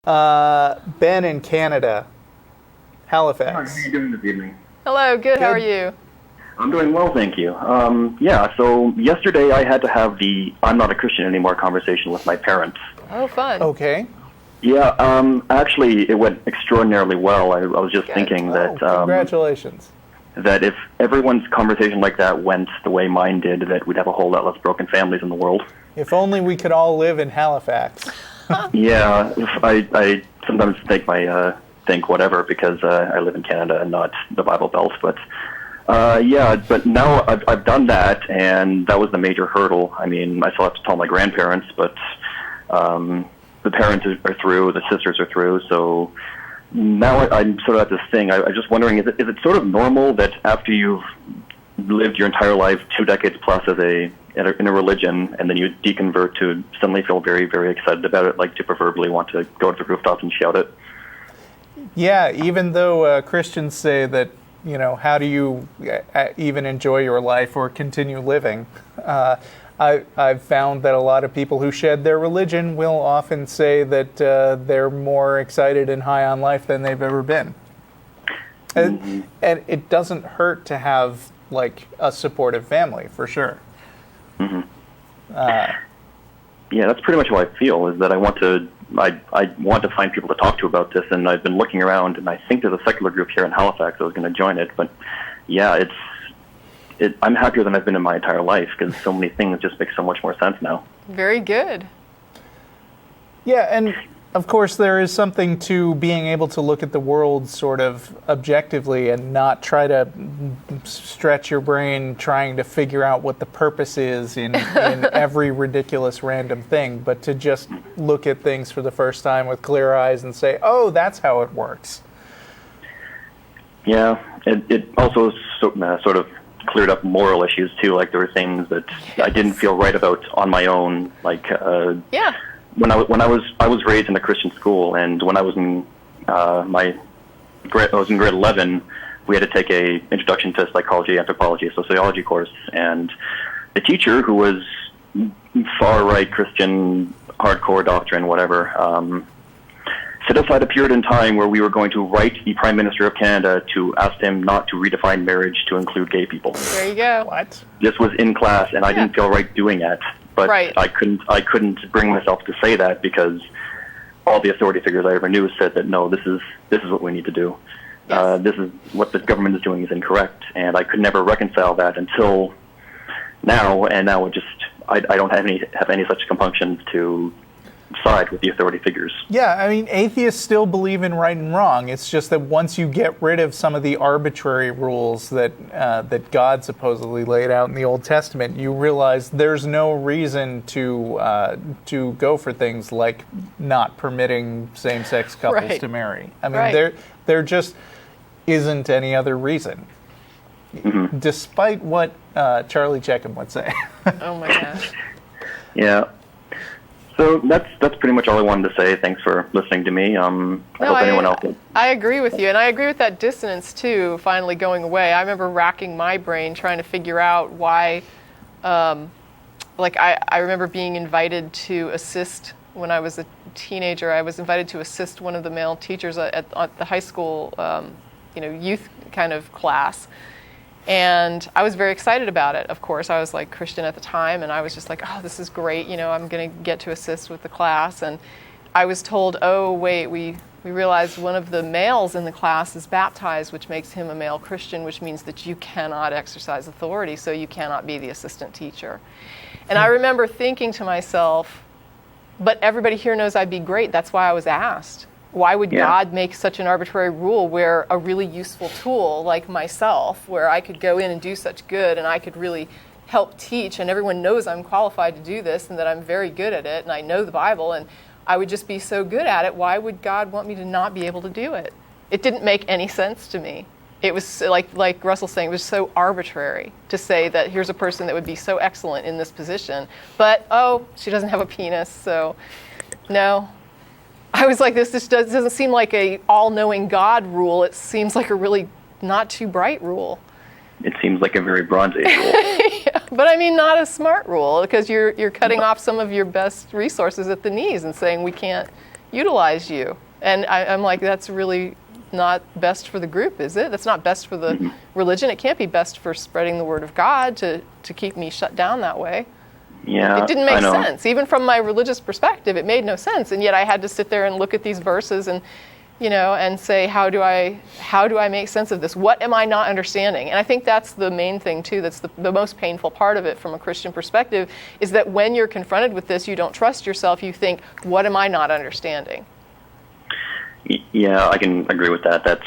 Ben in Canada, Halifax. How are you doing this evening? Hello, good. How are you? I'm doing well, thank you. So yesterday I had to have the "I'm not a Christian anymore" conversation with my parents. Oh, fun. Okay. Yeah, actually it went extraordinarily well. I was just thinking that congratulations. That if everyone's conversation like that went the way mine did, that we'd have a whole lot less broken families in the world. If only we could all live in Halifax. Yeah, I sometimes think whatever, because I live in Canada and not the Bible Belt, but but now I've done that, and that was the major hurdle. I mean, I still have to tell my grandparents, but the parents are through, the sisters are through, so now I'm sort of at this thing. I'm just wondering, is it sort of normal that after you've lived your entire life, 2 decades plus in a religion, and then you deconvert to suddenly feel very, very excited about it, like to proverbially want to go to the rooftops and shout it? Yeah, even though Christians say that, how do you even enjoy your life or continue living? I've found that a lot of people who shed their religion will often say that they're more excited and high on life than they've ever been. And it doesn't hurt to have, a supportive family, for sure. Mm-hmm. That's pretty much how I feel, is that I want to find people to talk to about this, and I've been looking around, and I think there's a secular group here in Halifax. I was going to join it, but I'm happier than I've been in my entire life, because so many things just make so much more sense now. Very good. Yeah, and of course there is something to being able to look at the world sort of objectively and not try to stretch your brain trying to figure out what the purpose is in every ridiculous random thing, but to just look at things for the first time with clear eyes and say, oh, that's how it works. Yeah, it also sort of cleared up moral issues too. Like, there were things that I didn't feel right about on my own. Like, when I was raised in a Christian school, and when I was in grade 11, we had to take a introduction to psychology, anthropology, sociology course, and the teacher, who was far right Christian, hardcore doctrine, whatever, set aside a period in time where we were going to write the Prime Minister of Canada to ask him not to redefine marriage to include gay people. There you go. What? This was in class, and I didn't feel right doing it. But I couldn't bring myself to say that, because all the authority figures I ever knew said that no, this is what we need to do. Yes. This is what the government is doing is incorrect, and I could never reconcile that until now. And now I don't have any such compunctions to side with the authority figures. Yeah, I mean, atheists still believe in right and wrong. It's just that once you get rid of some of the arbitrary rules that God supposedly laid out in the Old Testament, you realize there's no reason to go for things like not permitting same-sex couples to marry. I mean, there just isn't any other reason, despite what Charlie Checkham would say. Oh my gosh. Yeah. So that's pretty much all I wanted to say. Thanks for listening to me. I hope anyone else did. I agree with you, and I agree with that dissonance too, finally going away. I remember racking my brain trying to figure out why, I remember being invited to assist when I was a teenager. I was invited to assist one of the male teachers at the high school, youth kind of class. And I was very excited about it, of course. I was Christian at the time, and I was just oh, this is great. I'm going to get to assist with the class. And I was told, oh, wait, we realized one of the males in the class is baptized, which makes him a male Christian, which means that you cannot exercise authority, so you cannot be the assistant teacher. And I remember thinking to myself, but everybody here knows I'd be great. That's why I was asked. Why would God make such an arbitrary rule where a really useful tool like myself, where I could go in and do such good and I could really help teach, and everyone knows I'm qualified to do this and that I'm very good at it and I know the Bible and I would just be so good at it, why would God want me to not be able to do it? It didn't make any sense to me. It was like Russell's saying, it was so arbitrary to say that here's a person that would be so excellent in this position, but she doesn't have a penis, so no. I was like, this just doesn't seem like a all-knowing God rule. It seems like a really not too bright rule. It seems like a very Bronze Age rule. Yeah, but I mean, not a smart rule, because you're cutting off some of your best resources at the knees and saying we can't utilize you. And I'm like, that's really not best for the group, is it? That's not best for the religion. It can't be best for spreading the word of God to keep me shut down that way. Yeah, it didn't make I know. sense. Even from my religious perspective, it made no sense. And yet I had to sit there and look at these verses and, and say, how do I make sense of this? What am I not understanding? And I think that's the main thing too. That's the most painful part of it from a Christian perspective, is that when you're confronted with this, you don't trust yourself. You think, what am I not understanding? Yeah, I can agree with that. That's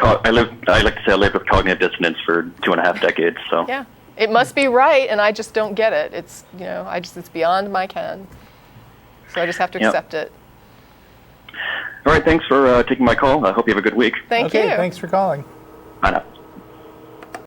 I like to say I lived with cognitive dissonance for 2.5 decades. So yeah, it must be right, and I just don't get it. It's it's beyond my ken. So I just have to accept it. All right, thanks for taking my call. I hope you have a good week. Thank you. Thanks for calling. Bye now.